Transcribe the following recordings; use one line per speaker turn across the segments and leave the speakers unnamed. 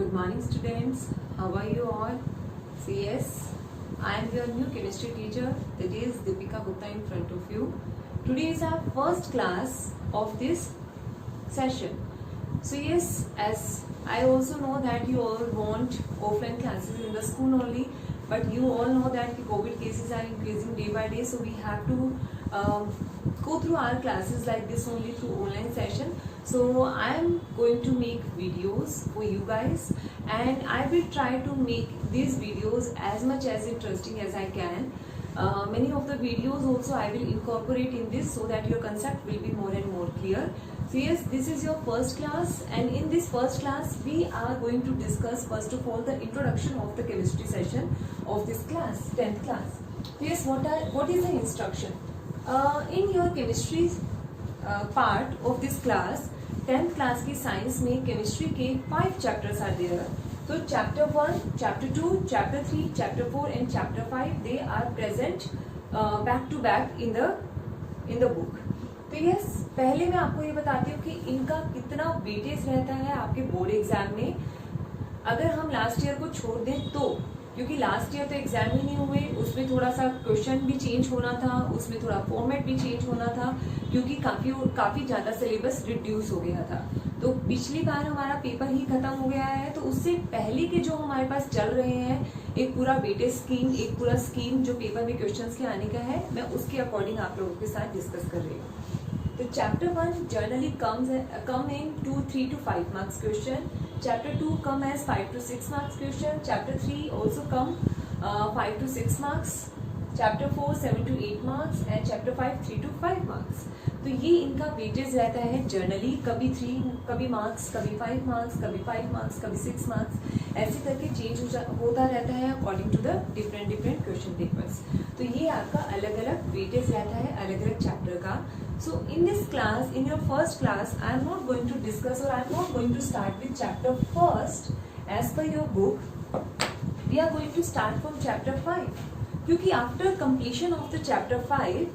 Good morning, students. How are you all? So yes, I am your new chemistry teacher, that is Deepika Gupta in front of you. Today is our first class of this session. So yes, as I also know that you all want offline classes in the school only, but you all know that the COVID cases are increasing day by day, so we have to go through our classes like this only through online session. So I am going to make videos for you guys, and I will try to make these videos as much as interesting as I can. Many of the videos also I will incorporate in this so that your concept will be more and more clear. So yes, this is your first class, and in this first class we are going to discuss first of all the introduction of the chemistry session of this class, 10th class. Yes, what is the instruction? In your chemistry part of this class, 10th class की science में chemistry के 5 chapters are there. So chapter 1, chapter 2, chapter 3, chapter 4 and chapter 5 they are present back to back in the book. तो yes, पहले मैं आपको ये बताती हूँ कि इनका कितना वेटेज रहता है आपके बोर्ड एग्जाम में. अगर हम लास्ट ईयर को छोड़ दें तो, क्योंकि लास्ट ईयर तो एग्जाम ही नहीं हुए, उसमें थोड़ा सा क्वेश्चन भी चेंज होना था, उसमें थोड़ा फॉर्मेट भी चेंज होना था, क्योंकि काफी ज्यादा सिलेबस रिड्यूस हो गया था. तो पिछली बार हमारा पेपर ही खत्म हो गया है, तो उससे पहले के जो हमारे पास चल रहे हैं एक पूरा वेटेज स्कीम, एक पूरा स्कीम जो पेपर में क्वेश्चंस के आने का है, मैं उसके अकॉर्डिंग आप लोगों के साथ डिस्कस कर रही हूँ. तो chapter 1 generally come in 2, 3 to 5 marks question. Chapter 2 come as 5 to 6 marks question. Chapter 3 also come 5 to 6 marks. Chapter 4 7 to 8 marks and Chapter 5 3 to 5 marks. तो ये इनका वेटेज रहता है जनरली, कभी 3 कभी मार्क्स, कभी 5 मार्क्स, कभी 5 मार्क्स, कभी 6 मार्क्स, ऐसे करके चेंज होता रहता है according to the different question papers. तो ये आपका अलग अलग वेटेज रहता है अलग अलग चैप्टर का. So in this class, in your first class, I am not going to discuss or I am not going to start with chapter first as per your book. We are going to start from chapter 5. क्योंकि after completion of the chapter 5,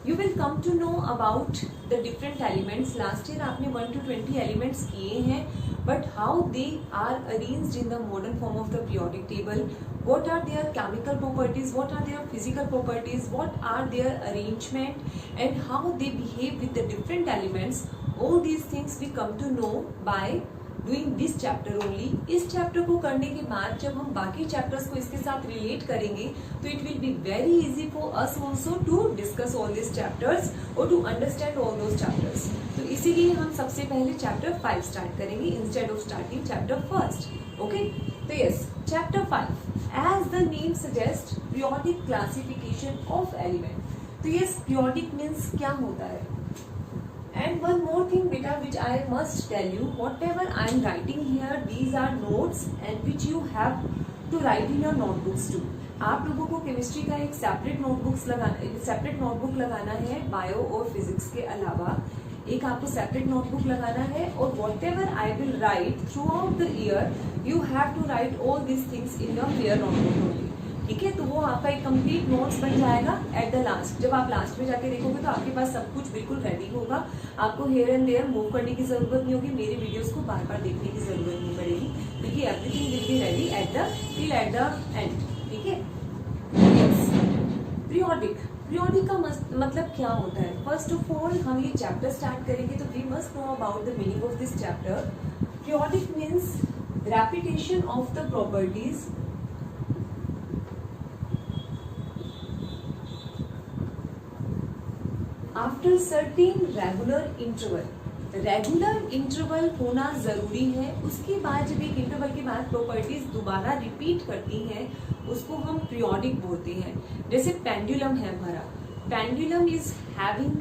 you will come to know about the different elements. Last year आपने 1 to 20 elements किए हैं, but how they are arranged in the modern form of the periodic table. What are their chemical properties, what are their physical properties, what are their arrangement and how they behave with the different elements. All these things we come to know by doing this chapter only. इस chapter को करने के बाद जब हम बाकी chapters को इसके साथ relate करेंगे तो it will be very easy for us also to discuss all these chapters or to understand all those chapters. तो इसीलिए हम सबसे पहले chapter 5 start करेंगे instead of starting chapter 1st. Okay? तो yes, chapter 5. As the name suggests, periodic classification of element. तो yes, periodic means क्या होता है? And one more thing beta which I must tell you, whatever I am writing here, these are notes and which you have to write in your notebooks too. आप लोगों को chemistry का एक separate notebook लगाना है bio और physics के अलावा. एक आपको सेपरेट नोटबुक लगाना है और whatever I will write throughout the year, you have to write all these things in your peer notebook only. ठीक है, तो वो आपका एक कंप्लीट नोट्स बन जाएगा एट द लास्ट. जब आप लास्ट में जाके देखोगे तो आपके पास सब कुछ बिल्कुल रेडी होगा. आपको हेयर एंड देयर मूव करने की जरूरत नहीं होगी, मेरे वीडियोस को बार बार देखने की जरूरत नहीं पड़ेगी, क्योंकि everything will be ready at the end. ठीक है. पीरियोडिक का मतलब क्या होता है? फर्स्ट ऑफ ऑल हम ये चैप्टर स्टार्ट करेंगे तो we must know about the meaning of this chapter. Periodic means repetition of the properties after certain regular interval. Regular interval होना जरूरी है. उसके बाद जब एक इंटरवल के बाद प्रॉपर्टीज दोबारा रिपीट करती हैं उसको हम पीरियोडिक बोलते हैं. जैसे पेंडुलम है हमारा, pendulum is having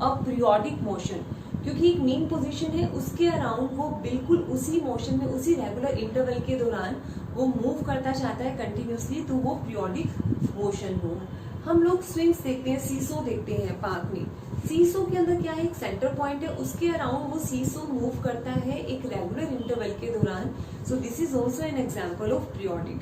a periodic motion, क्योंकि एक मेन पोजीशन है उसके अराउंड वो बिल्कुल उसी मोशन में उसी रेगुलर इंटरवल के दौरान वो मूव करता चाहता है कंटिन्यूसली, तो वो पीरियोडिक मोशन होगा. हम लोग स्विंग्स देखते हैं, सीसो देखते हैं पार्क में. सीसो के अंदर क्या है, एक सेंटर पॉइंट है, उसके अराउंड वो सीसो मूव करता है एक रेगुलर इंटरवल के दौरान. सो this is also an example of periodic.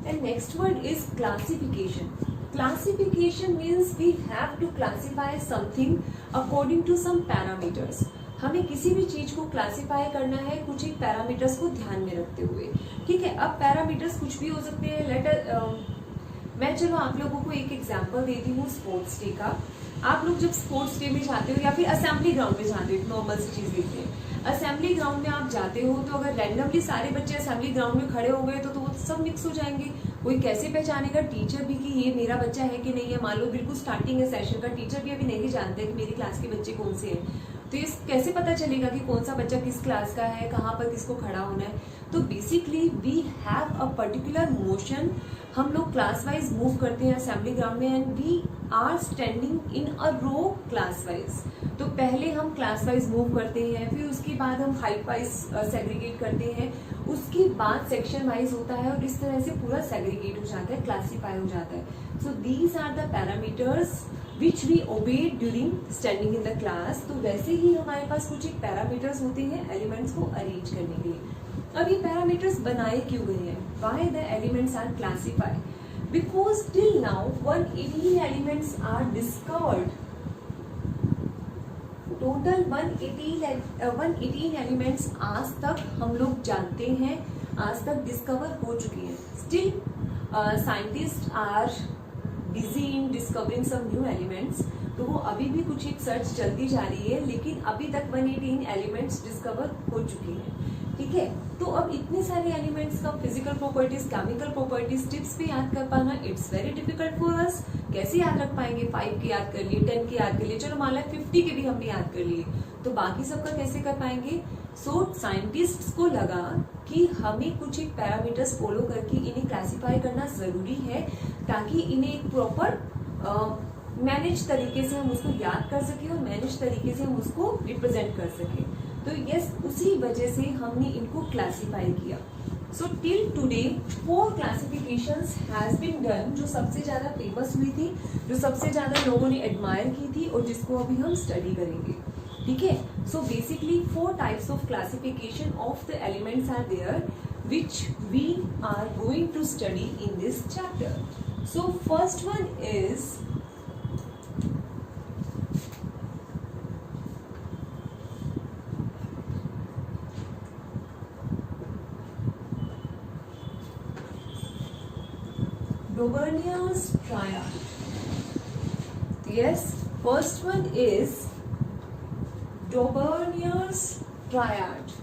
And next word is classification. Classification means we have to classify something according to some parameters. हमें किसी भी चीज को क्लासिफाई करना है कुछ एक पैरामीटर्स को ध्यान में रखते हुए। ठीक है, अब पैरामीटर्स कुछ भी हो सकते हैं। मैं चलो आप लोगों को एक एग्जांपल देती हूँ स्पोर्ट्स डे का। आप लोग जब स्पोर्ट्स डे में जाते हो या फिर असेंबली ग्राउंड में जाते हो, नॉर्मल सी चीज देखते हैं, असेंबली ग्राउंड में आप जाते हो तो अगर रैंडमली सारे बच्चे असेंबली ग्राउंड में खड़े हो गए तो वो सब मिक्स हो जाएंगे। कोई कैसे पहचानेगा, टीचर भी, कि ये मेरा बच्चा है कि नहीं है। मान लो बिल्कुल स्टार्टिंग है सेशन का, टीचर भी अभी नहीं जानते कि मेरी क्लास के बच्चे कौन से हैं, तो ये कैसे पता चलेगा कि कौन सा बच्चा किस क्लास का है, कहाँ पर किसको खड़ा होना है। तो basically we have a particular motion, हम लोग क्लास वाइज मूव करते हैं असेंबली ग्राउंड में, and we are standing in a row class wise. तो पहले हम क्लास वाइज मूव करते हैं, फिर उसके बाद हम हाइट वाइज सेग्रीगेट करते हैं, उसके बाद सेक्शन वाइज होता है, और इस तरह से पूरा सेग्रीगेट हो जाता है, क्लासीफाई हो जाता है। So these are the parameters which we obeyed during standing in the class. तो वैसे ही हमारे पास कुछ एक पैरामीटर्स होते हैं एलिमेंट्स को अरेंज करने के लिए। अब ये पैरामीटर्स बनाए क्यों गए हैं? Why the elements are classified? Because till now 118 elements are discovered. Total 118 elements आज तक हम लोग जानते हैं, आज तक डिस्कवर हो चुके हैं। Still scientist are busy in discovering some new elements. तो वो अभी भी कुछ एक सर्च चलती जा रही है, लेकिन अभी तक 118 एलिमेंट्स डिस्कवर हो चुके हैं। ठीक है, तो अब इतने सारे एलिमेंट्स का physical properties, chemical properties, tips पे याद कर पाना it's very difficult for us. कैसे याद रख पाएंगे? 5 के याद कर लिए, 10 के याद कर लिए, चलो मान लो 50 के भी हमने याद कर लिए, तो बाकी सबका कैसे कर पाएंगे? सो साइंटिस्ट्स को लगा कि हमें कुछ एक पैरामीटर्स फॉलो करके इन्हें क्लासिफाई करना जरूरी है, ताकि इन्हें एक प्रॉपर मैनेज तरीके से हम उसको याद कर सके और मैनेज तरीके से हम उसको रिप्रेजेंट कर सके। तो यस, उसी वजह से हमने इनको क्लासिफाई किया। So till today 4 classifications has been done, जो सबसे ज्यादा फेमस हुई थी, जो सबसे ज्यादा लोगों ने एडमायर की थी, और जिसको अभी हम स्टडी करेंगे। ठीक है, so basically 4 types of classification of the elements are there which we are going to study in this chapter. So first one is Daubernia's triad. Yes, first one is Daubernia's triad.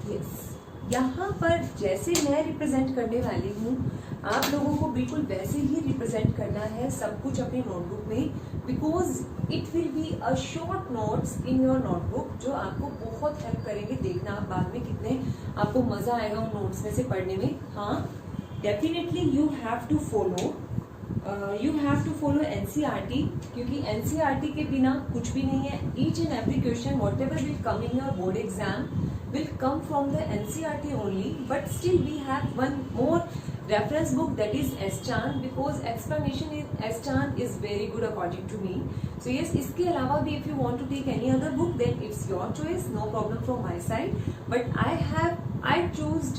Yes, यहाँ पर जैसे मैं represent करने वाली हूँ, आप लोगों को बिल्कुल वैसे ही रिप्रेजेंट करना है सब कुछ अपने नोटबुक में, because it will be a short notes in your notebook, जो आपको बहुत हेल्प करेंगे। देखना आप बाद में कितने आपको मजा आएगा उन नोट्स में से पढ़ने में। हाँ, definitely you have to follow NCERT, क्योंकि एनसीईआरटी के बिना कुछ भी नहीं है। Each and every question whatever will come in your board exam will come from the NCERT only, but still we have one more reference book, that is S-Chan, because explanation in S-Chan is very good according to me. So yes, इसके अलावा भी if you want to take any other book then it's your choice, no problem from my side, but I chose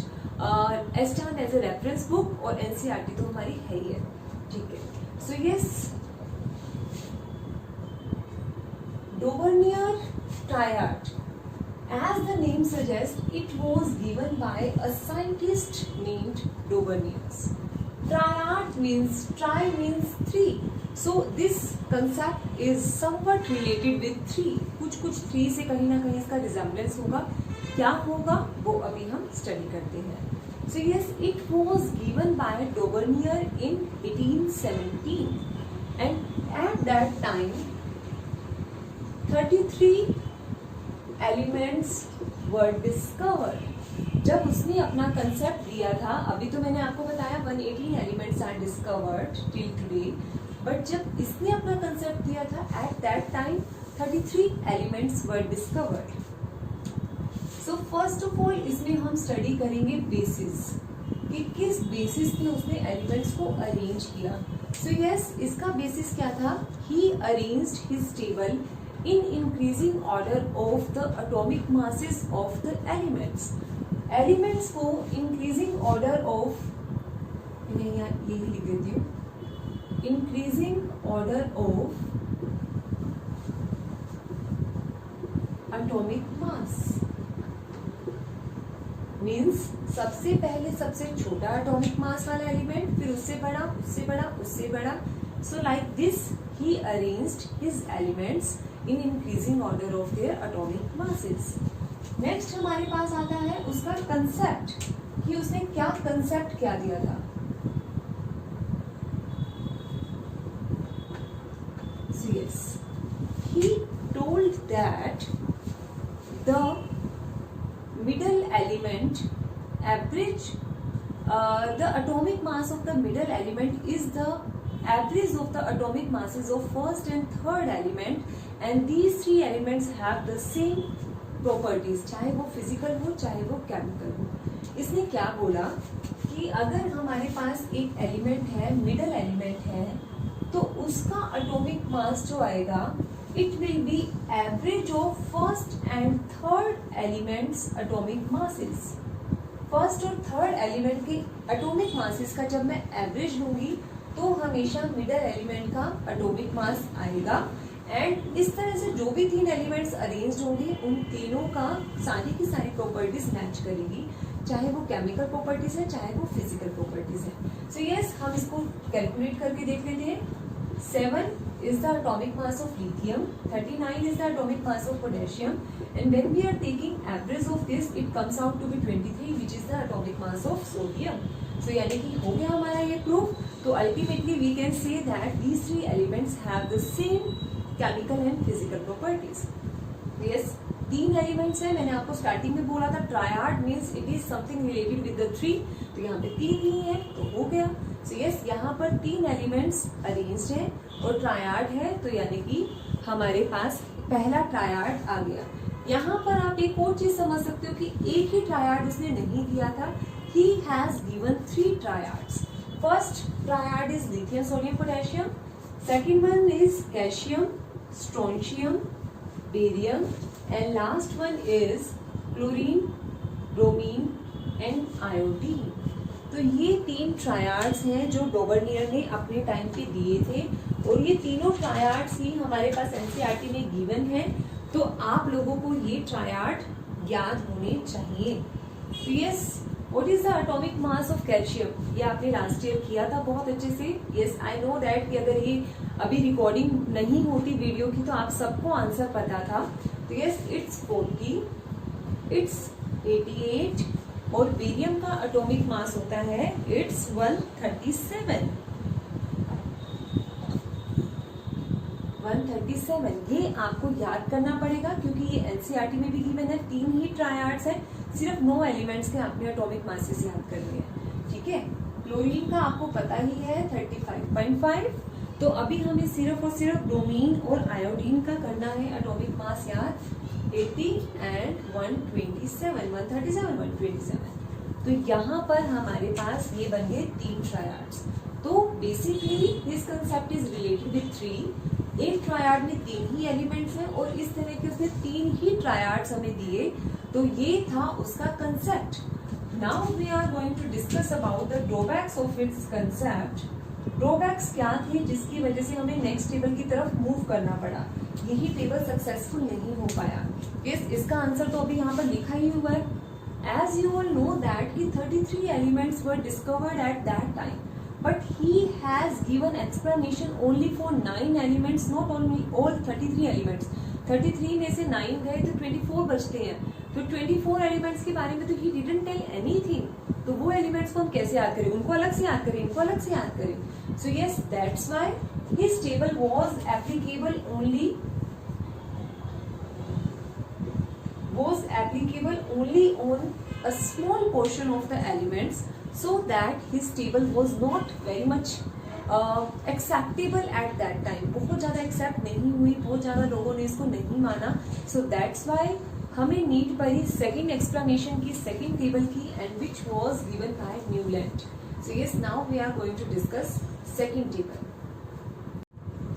S-Chan as a reference book, और NCERT तो हमारी है ही है। ठीक है, so yes, Daubernier triad, as the name suggests, it was given by a scientist named Daubernier. Triad means, tri means 3. So this concept is somewhat related with 3. कुछ 3 से कहीं ना कहीं इसका resemblance होगा। क्या होगा वो अभी हम स्टडी करते हैं। So yes, it was given by Daubernier in 1817, and at that time 33 elements were discovered. जब उसने अपना कंसेप्ट दिया था, अभी तो मैंने आपको बताया 118 elements are discovered till today, but जब इसने अपना कंसेप्ट दिया था at that time 33 elements were discovered. So first of all इसमें हम स्टडी करेंगे बेसिस, कि किस बेसिस पे उसने एलिमेंट्स को अरेंज किया। सो यस, इसका बेसिस क्या था? He arranged his table in increasing order of the atomic masses of the elements. Elements को increasing order of, मैं यहाँ यही लिख देती हूँ, increasing order of atomic mass means सबसे पहले सबसे छोटा एटॉमिक मास वाला एलिमेंट, फिर उससे बड़ा, उससे बड़ा, उससे बड़ा. So like this he arranged his elements in increasing order of their atomic masses. Next हमारे पास आता है उसका कंसेप्ट, कि उसने क्या कंसेप्ट क्या दिया था. So yes, he told that the middle element average, the atomic mass of the middle element is the average of the atomic masses of first and third element, and these three elements have the same properties, चाहे वो physical हो चाहे वो chemical हो. इसने क्या बोला कि अगर हमारे पास एक एलिमेंट है, मिडल एलिमेंट है, तो उसका एटॉमिक मास जो आएगा it will be average of first and third elements atomic masses. First और थर्ड एलिमेंट के एटॉमिक मासेस का जब मैं एवरेज लूंगी तो हमेशा मिडल एलिमेंट का एटॉमिक मास आएगा. एंड इस तरह से जो भी तीन एलिमेंट्स अरेंज होंगे उन तीनों का सारी की सारी प्रॉपर्टीज मैच करेगी, चाहे वो केमिकल प्रॉपर्टीज है चाहे वो फिजिकल प्रॉपर्टीज है. सो यस, हम इसको कैलकुलेट करके देख लेते हैं. 7 is the atomic mass of lithium, 39 is the atomic mass of potassium, and when we are taking average of this it comes out to be 23, which is the atomic mass of sodium. So यानी कि हो गया हमारा ये proof. तो ultimately we can say that these three elements have the same chemical and physical properties. Yes, तीन elements हैं. मैंने आपको स्टार्टिंग में बोला था triad means it is something related with the three, तो यहाँ पे तीन ही है तो हो गया. सो यस, यहाँ पर तीन एलिमेंट्स अरेंज्ड हैं और ट्रायड है, तो यानी कि हमारे पास पहला ट्रायड आ गया. यहाँ पर आप एक और चीज समझ सकते हो कि एक ही ट्रायड उसने नहीं दिया था, he has given 3 triads. First triad is lithium sodium potassium, second one is calcium strontium barium, and last one is chlorine, bromine and iodine. तो ये तीन ट्रायड्स हैं जो डोबर्नियर ने अपने टाइम पे दिए थे, और ये तीनों ट्रायड्स ही हमारे पास एनसीईआरटी में गिवन है. तो आप लोगों को ये ट्रायड याद होने चाहिए. तो yes, what is the atomic mass of calcium, ये आपने लास्ट ईयर किया था बहुत अच्छे से. यस, आई नो दैट कि अगर ये अभी रिकॉर्डिंग नहीं होती वीडियो की तो आप सबको आंसर पता था. तो यस, इट्स 40, इट्स 88, और बेरियम का एटॉमिक मास होता है इट्स 137. 137 ये आपको याद करना पड़ेगा क्योंकि ये एनसीईआरटी में भी गिवन है. तीन ही ट्रायड्स हैं, सिर्फ 9 एलिमेंट्स के आपने एटॉमिक मासेस याद करने हैं. ठीक है, क्लोरीन का आपको पता ही है 35.5. तो अभी हमें सिर्फ और सिर्फ ब्रोमीन और आयोडीन का करना है एटॉमिक मास याद. 80 एंड 127, 137, 127. तो यहाँ पर हमारे पास ये बन गए तीन ट्रायड्स. तो basically this concept is related with 3. एक ट्रायड में तीन ही एलिमेंट्स हैं और इस तरह के उसने तीन ही ट्रायड्स हमें दिए. तो ये था उसका concept. Now we are going to discuss about the drawbacks of its concept. Drawbacks क्या थे जिसकी वजह से हमें नेक्स्ट टेबल की तरफ मूव करना पड़ा, यही टेबल सक्सेसफुल नहीं हो पाया. इसका आंसर तो अभी यहाँ पर लिखा ही हुआ है. As you all know that 33 elements were discovered at that time, but he has given explanation only for 9 elements, not only all 33 elements. 33 में से 9 गए तो 24 बचते हैं. तो 24 एलिमेंट्स के बारे में तो he didn't tell anything. तो वो एलिमेंट्स को हम कैसे याद करें, उनको अलग से याद करें, इनको अलग से याद करें. So yes, that's why his table was applicable only on a small portion of the elements, so that his table was not very much acceptable at that time. बहुत ज़्यादा एक्सेप्ट नहीं हुई, बहुत ज़्यादा लोगों ने इसको नहीं माना. So that's why हमें नीड पड़ी सेकेंड एक्सप्लेनेशन की, सेकेंड टेबल की, and which was given by Newland. So yes, now we are going to discuss second table.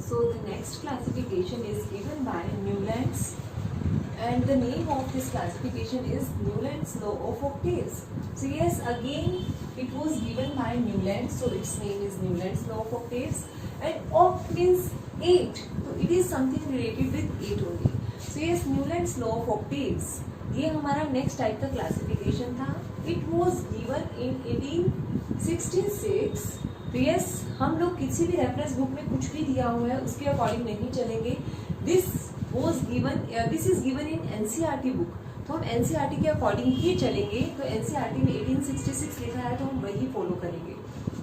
So the next classification is given by Newland's, and the name of this classification is Newland's law of octaves. So yes, again it was given by Newland, so its name is Newland's law of octaves. And oct means 8, so it is something related with 8 only. So yes, Newlands law of octaves, ये हमारा next type का classification था. It was given in 1866. तो yes, हम लोग किसी भी reference book में कुछ भी दिया हुआ है उसके अकॉर्डिंग नहीं चलेंगे. This is given in NCERT book, तो हम एनसीईआरटी के अकॉर्डिंग ही चलेंगे. तो एनसीईआरटी में 1866 लिखा है तो हम वही फॉलो करेंगे.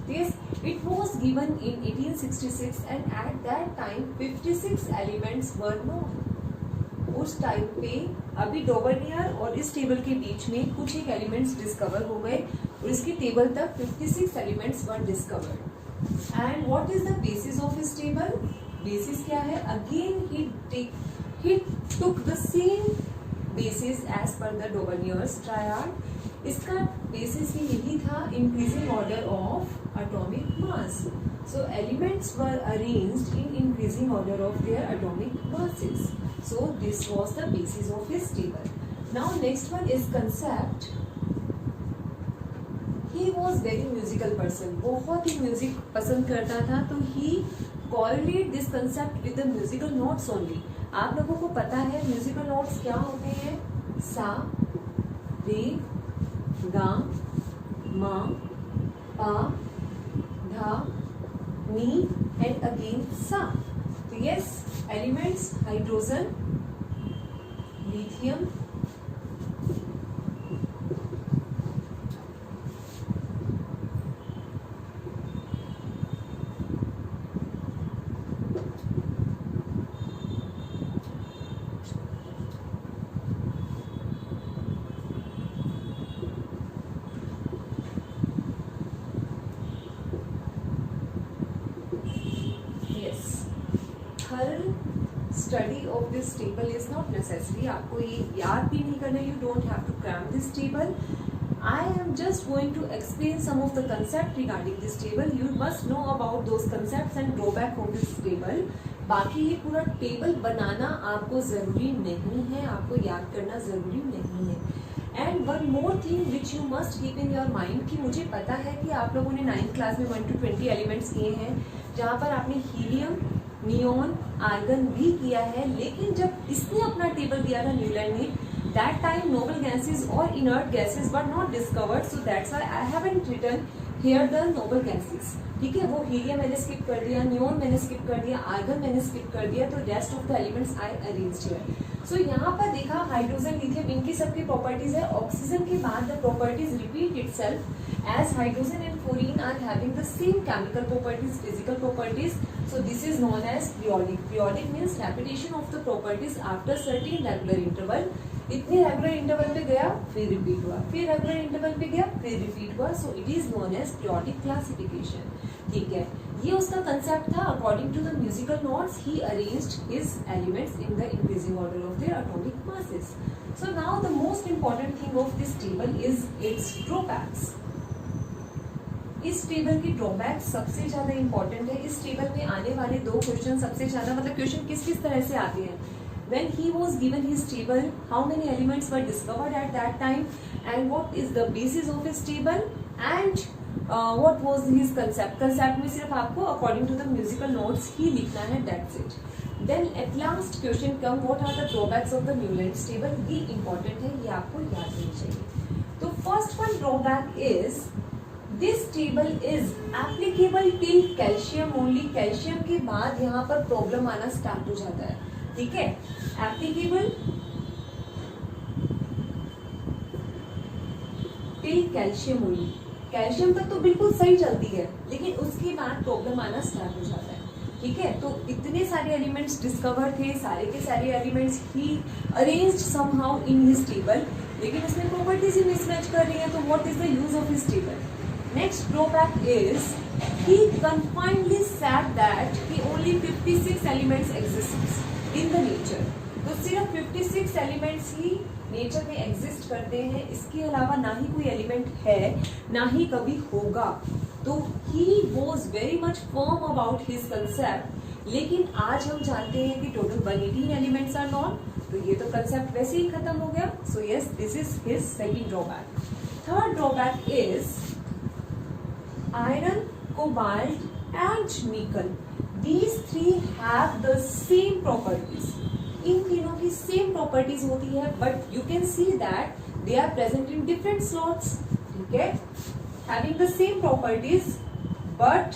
Yes, it was given in 1866 and at that time 56 elements were known. उस टाइम पे अभी डोबर्नियर और इस टेबल के बीच में कुछ एक एलिमेंट्स डिस्कवर हो गए और इसकी टेबल तक 56 elements were discovered. And what is the basis of his table? Basis क्या है? Again he took the same basis as per the Dauvergne's triad. इसका बेसिस ही यही था, increasing order of atomic mass. So elements were arranged in increasing order of their atomic masses. So this was the basis of his table. Now next one is concept. He was very musical person. बहुत ही music पसंद करता था, तो he correlate this concept with the musical notes only. आप लोगों को पता है म्यूजिकल नोट्स क्या होते हैं? सा, रे, गा, मा, पा, धा, नी एंड अगेन सा. तो yes, elements hydrogen, lithium, study of this table is not necessary. आपको ये याद भी नहीं करना. You don't have to cram this table. I am just going to explain some of the concept regarding this table. You must know about those concepts and drawback on this table. बाकी ये पूरा table बनाना आपको जरूरी नहीं है, आपको याद करना जरूरी नहीं है. And one more thing which you must keep in your mind, कि मुझे पता है कि आप लोगों ने 9th क्लास में 1 to 20 एलिमेंट्स किए हैं, जहाँ पर आपने हीलियम, नियोन, आर्गन भी किया है. लेकिन जब इसने अपना टेबल दिया था न्यूलैंड ने, that time noble gases or inert gases were not discovered, so that's why I haven't written here the noble gases. ठीक है, वो हीलियम मैंने स्किप कर दिया, नियोन मैंने स्किप कर दिया, आर्गन मैंने स्किप कर दिया, तो rest of the elements I arranged here. So यहाँ पर देखा हाइड्रोजन, लिथियम, इनकी सबकी प्रॉपर्टीज है. ऑक्सीजन के बाद the properties repeat itself as hydrogen and fluorine are having the same chemical properties, physical properties. So this is known as periodic. Periodic means repetition of the properties after certain regular interval. इतने regular interval पे गया, फिर repeat हुआ, फिर regular interval पे गया, फिर repeat हुआ. So it is known as periodic classification. ठीक है, ये उसका कंसेप्ट था. According to the musical notes he arranged his elements in the increasing order of their atomic masses. So now the most important thing of this table is its drawbacks. इस table की drawback सबसे ज्यादा important है. इस table में आने वाले 2 question सबसे ज्यादा, मतलब क्वेश्चन किस किस तरह से आते हैं. When he was given his table, how many elements were discovered at that time, and what is the basis of his table, and what was his concept. Concept में सिर्फ आपको according to the musical notes ही लिखना है, that's it. Then at last question come, what are the drawbacks of the Newland's table. ये important है, ये आपको याद होनी चाहिए. तो first one drawback is this table is applicable till calcium only. Calcium के बाद यहाँ पर प्रॉब्लम आना स्टार्ट हो जाता है. ठीक है, applicable till calcium only. Calcium तक तो बिल्कुल सही चलती है, लेकिन उसके बाद प्रॉब्लम आना स्टार्ट हो जाता है. ठीक है, तो इतने सारे एलिमेंट्स डिस्कवर थे, सारे के सारे elements he arranged somehow in his table, लेकिन उसमें प्रॉपर्टीज ही मिसमैच कर रही है. तो what is the use of his table. Next drawback is he confinedly said that he only 56 elements exist in the nature. तो सिर्फ 56 एलिमेंट्स ही nature में exist करते हैं, इसके अलावा ना ही कोई एलिमेंट है, ना ही कभी होगा. तो he was very much firm about his concept. लेकिन आज हम जानते हैं कि टोटल 118 एलिमेंट्स आर नॉन, तो ये तो कंसेप्ट वैसे ही खत्म हो गया. So yes, this is his second drawback. Third drawback is iron, cobalt and nickel. These 3 have the same properties. इन तीनों की सेम प्रॉपर्टीज होती है, but you can see that they are present in different slots. ठीक है, having the same properties but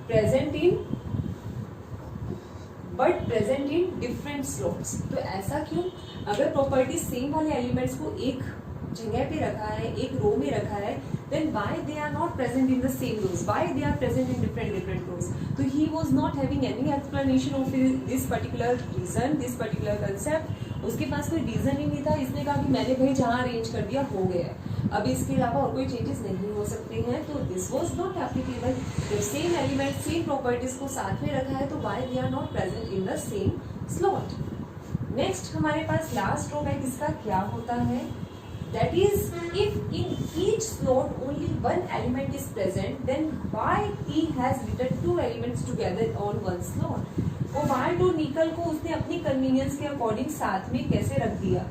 present in different slots. तो ऐसा क्यों? अगर प्रॉपर्टीज सेम वाले एलिमेंट्स को एक जगह पे रखा है, एक रो में रखा है, then why they are not present in the same rows? Why they are present in different rows? So he was not having any explanation of this particular reason, this particular concept. उसके पास कोई reason ही नहीं था. इसने कहा कि मैंने भाई जहाँ अरेंज कर दिया हो गया, अब इसके अलावा और कोई चेंजेस नहीं हो सकते हैं. तो दिस वॉज नॉट एप्लीकेबल. जब सेम एलिमेंट सेम प्रॉपर्टीज को साथ में रखा है तो why they are not present in the same slot. Next हमारे पास लास्ट रो है, जिसका क्या होता है, that is if in each slot only one element is present, then why he has written two elements together on one slot? वो why to निकल को उसने अपनी कन्वीनियंस के अकॉर्डिंग साथ में कैसे रख दिया?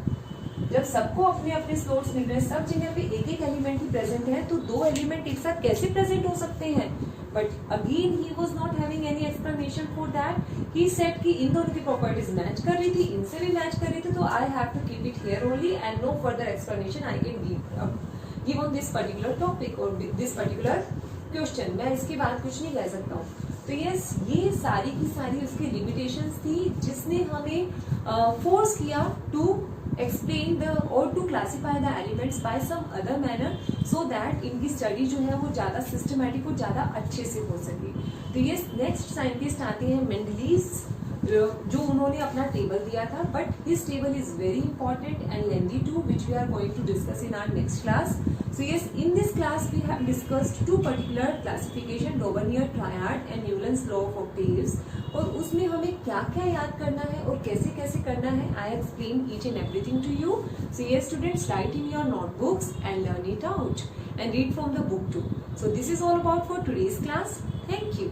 जब सबको अपने अपने स्लॉट्स मिल रहे हैं, सब जगह पे एक एक एलिमेंट ही प्रेजेंट है, तो दो एलिमेंट एक साथ कैसे प्रेजेंट हो सकते हैं? But again he was not having any explanation for that. He said कि इन दोनों की प्रॉपर्टीज मैच कर रही थी, इनसे भी मैच कर रही थी, तो I have to keep it here only and no further explanation I can give on this particular topic और दिस पर्टिकुलर क्वेश्चन. मैं इसके बाद कुछ नहीं कह सकता हूँ. तो यस, ये सारी की सारी उसकी लिमिटेशंस थी, जिसने हमें फोर्स किया to explain the or to classify the elements by some other manner so that इनकी स्टडी जो है वो ज़्यादा सिस्टमेटिक और ज़्यादा अच्छे से हो सके. तो ये नेक्स्ट साइंटिस्ट आते हैं मेंडलीज, जो उन्होंने अपना टेबल दिया था, but his table is very important and lengthy too, which we are going to discuss in our next class. So yes, in this class we have discussed two particular classification, Dauvergne triad and Newton's law of octaves. और उसमें हमें क्या क्या याद करना है और कैसे कैसे करना है, I explain each and everything to you. So yes students, write in your notebooks and learn it out and read from the book too. So this is all about for today's class. Thank you.